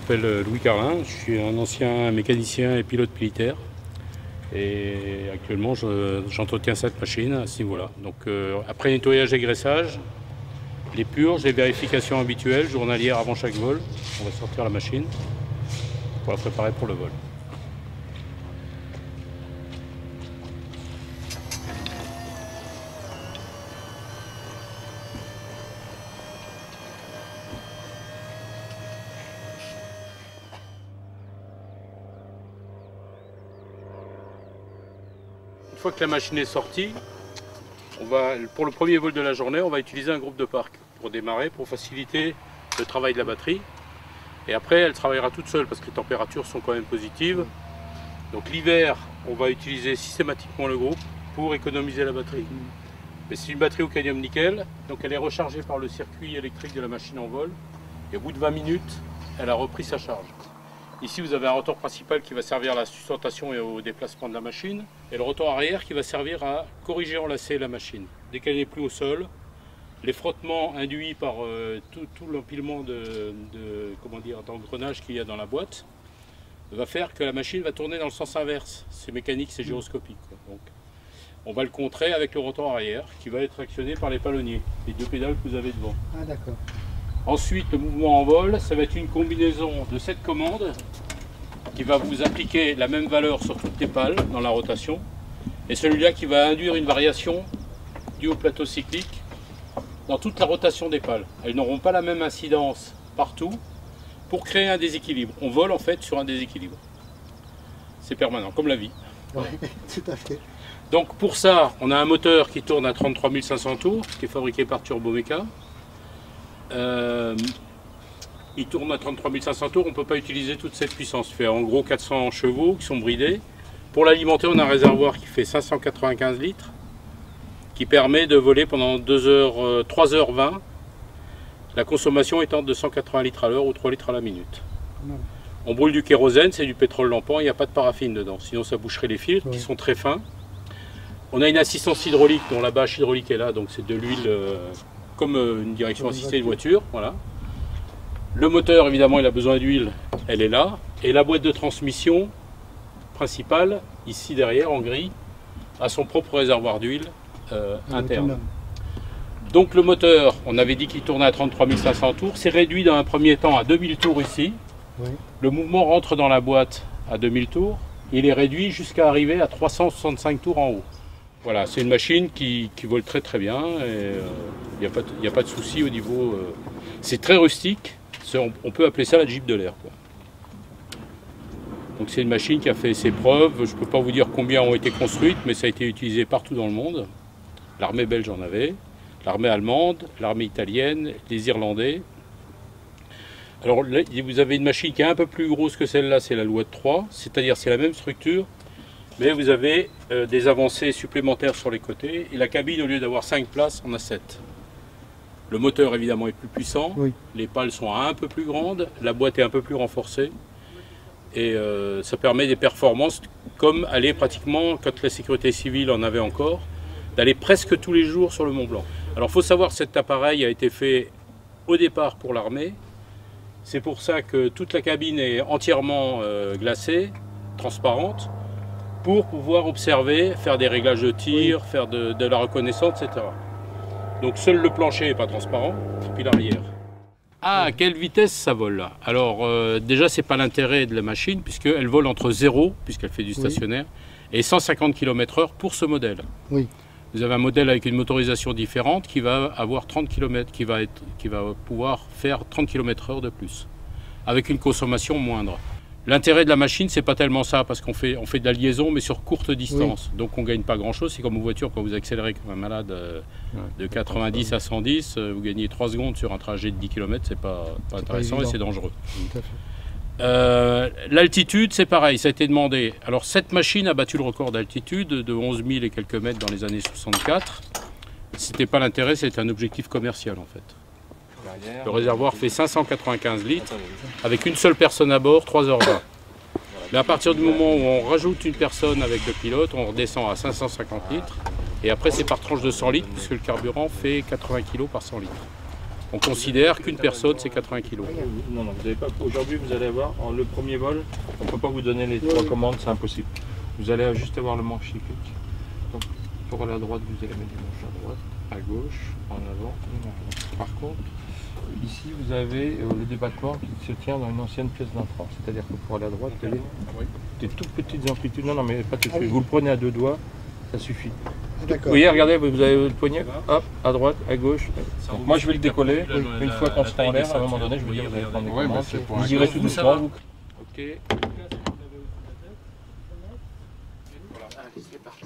m'appelle Louis Carlin, je suis un ancien mécanicien et pilote militaire. Et actuellement, j'entretiens cette machine à ce niveau-là. Donc après nettoyage et graissage, les purges, les vérifications habituelles, journalières avant chaque vol, on va sortir la machine pour la préparer pour le vol. Une fois que la machine est sortie, pour le premier vol de la journée, on va utiliser un groupe de parc pour démarrer, pour faciliter le travail de la batterie. Et après, elle travaillera toute seule parce que les températures sont quand même positives. Donc l'hiver, on va utiliser systématiquement le groupe pour économiser la batterie. Mais c'est une batterie au cadmium nickel, donc elle est rechargée par le circuit électrique de la machine en vol. Et au bout de 20 minutes, elle a repris sa charge. Ici, vous avez un rotor principal qui va servir à la sustentation et au déplacement de la machine, et le rotor arrière qui va servir à corriger, enlacer la machine. Dès qu'elle n'est plus au sol, les frottements induits par tout l'empilement d'engrenages qu'il y a dans la boîte va faire que la machine va tourner dans le sens inverse. C'est mécanique, c'est gyroscopique. Donc, on va le contrer avec le rotor arrière qui va être actionné par les palonniers, les deux pédales que vous avez devant. Ah, d'accord. Ensuite, le mouvement en vol, ça va être une combinaison de cette commande qui va vous appliquer la même valeur sur toutes les pales dans la rotation, et celui-là qui va induire une variation due au plateau cyclique dans toute la rotation des pales. Elles n'auront pas la même incidence partout pour créer un déséquilibre. On vole en fait sur un déséquilibre. C'est permanent, comme la vie. Oui, tout à fait. Donc pour ça, on a un moteur qui tourne à 33 500 tours, qui est fabriqué par Turbomeca. Il tourne à 33 500 tours, on ne peut pas utiliser toute cette puissance. Il fait en gros 400 chevaux qui sont bridés. Pour l'alimenter, on a un réservoir qui fait 595 litres, qui permet de voler pendant 3h20, la consommation étant de 180 litres à l'heure ou 3 litres à la minute. On brûle du kérosène, c'est du pétrole lampant, il n'y a pas de paraffine dedans, sinon ça boucherait les filtres qui sont très fins. On a une assistance hydraulique dont la bâche hydraulique est là, donc c'est de l'huile comme une direction assistée de voiture. Voilà. Le moteur, évidemment, il a besoin d'huile, elle est là. Et la boîte de transmission principale, ici derrière en gris, a son propre réservoir d'huile interne. Donc le moteur, on avait dit qu'il tournait à 33 500 tours, c'est réduit dans un premier temps à 2000 tours ici. Oui. Le mouvement rentre dans la boîte à 2000 tours, il est réduit jusqu'à arriver à 365 tours en haut. Voilà, c'est une machine qui vole très très bien, et il n'y a pas de souci au niveau... c'est très rustique, on peut appeler ça la Jeep de l'air. Donc c'est une machine qui a fait ses preuves, je ne peux pas vous dire combien ont été construites, mais ça a été utilisé partout dans le monde. L'armée belge en avait, l'armée allemande, l'armée italienne, les Irlandais. Alors là, vous avez une machine qui est un peu plus grosse que celle-là, c'est la Alouette 3, c'est-à-dire c'est la même structure, mais vous avez des avancées supplémentaires sur les côtés, et la cabine, au lieu d'avoir 5 places, on a 7. Le moteur évidemment est plus puissant, oui. Les pales sont un peu plus grandes, la boîte est un peu plus renforcée, et ça permet des performances comme aller pratiquement, quand la sécurité civile en avait encore, d'aller presque tous les jours sur le Mont Blanc. Alors il faut savoir que cet appareil a été fait au départ pour l'armée. C'est pour ça que toute la cabine est entièrement glacée, transparente, pour pouvoir observer, faire des réglages de tir, faire de la reconnaissance, etc. Donc seul le plancher n'est pas transparent, et puis l'arrière. Ah, à quelle vitesse ça vole là? Alors déjà, c'est pas l'intérêt de la machine, puisqu'elle vole entre 0, puisqu'elle fait du stationnaire, et 150 km/h pour ce modèle. Oui. Vous avez un modèle avec une motorisation différente qui va avoir 30 km, qui va pouvoir faire 30 km/h de plus, avec une consommation moindre. L'intérêt de la machine, c'est pas tellement ça, parce qu'on fait de la liaison, mais sur courte distance. Oui. Donc on gagne pas grand-chose. C'est comme une voiture, quand vous accélérez comme un malade de 90 à 110, vous gagnez 3 secondes sur un trajet de 10 km, c'est pas intéressant et c'est dangereux. Tout à fait. L'altitude, c'est pareil, ça a été demandé. Alors cette machine a battu le record d'altitude de 11 000 et quelques mètres dans les années 64. C'était pas l'intérêt, c'était un objectif commercial en fait. Le réservoir fait 595 litres, avec une seule personne à bord, 3h20. Mais à partir du moment où on rajoute une personne avec le pilote, on redescend à 550 litres. Et après c'est par tranche de 100 litres, puisque le carburant fait 80 kg par 100 litres. On considère qu'une personne, c'est 80 kg. Non, vous n'avez pas. Aujourd'hui, vous allez avoir le premier vol. On ne peut pas vous donner les 3 commandes, c'est impossible. Vous allez juste avoir le manche cyclique. Donc, pour la droite, vous allez mettre du manche à droite, à gauche, en avant et en arrière. Par contre, ici, vous avez le débattement qui se tient dans une ancienne pièce d'intrant. C'est-à-dire que pour aller à droite, vous avez des toutes petites amplitudes. Non, mais pas tout de suite. Vous le prenez à 2 doigts, ça suffit. Vous voyez, regardez, vous avez le poignet, hop, à droite, à gauche. Donc, moi, je vais le décoller. Une fois qu'on sera en l'air, à un moment donné, je vais dire, vous allez prendre des commandes. Vous irez tout doucement. Ok. Allez, c'est parti.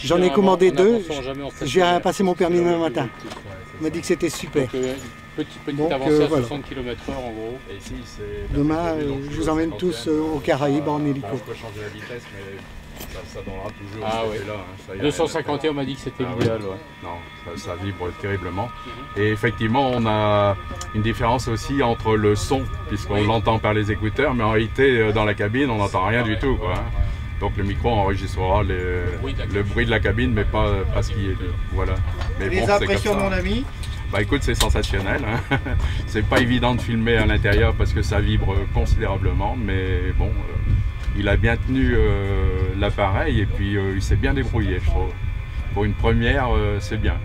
J'en ai commandé 2, j'ai passé mon permis demain matin. Il m'a dit que c'était super. Donc, petite avancée à voilà. 60 km/h en gros. Et ici, demain, je vous emmène tous aux Caraïbes en hélico. On peut changer la vitesse, mais ça donnera toujours. Ah oui. Là, 251, on m'a dit que c'était l'idéal. Ouais. Non, ça vibre terriblement. Et effectivement, on a une différence aussi entre le son, puisqu'on l'entend par les écouteurs, mais en réalité, dans la cabine, on n'entend rien du tout, quoi. Donc le micro enregistrera le bruit de la cabine, mais pas ce qui est dit. Voilà. Mais les bon, impressions de mon ami? Bah écoute, c'est sensationnel. Hein. C'est pas évident de filmer à l'intérieur parce que ça vibre considérablement, mais bon, il a bien tenu l'appareil et puis il s'est bien débrouillé, je trouve. Pour une première, c'est bien.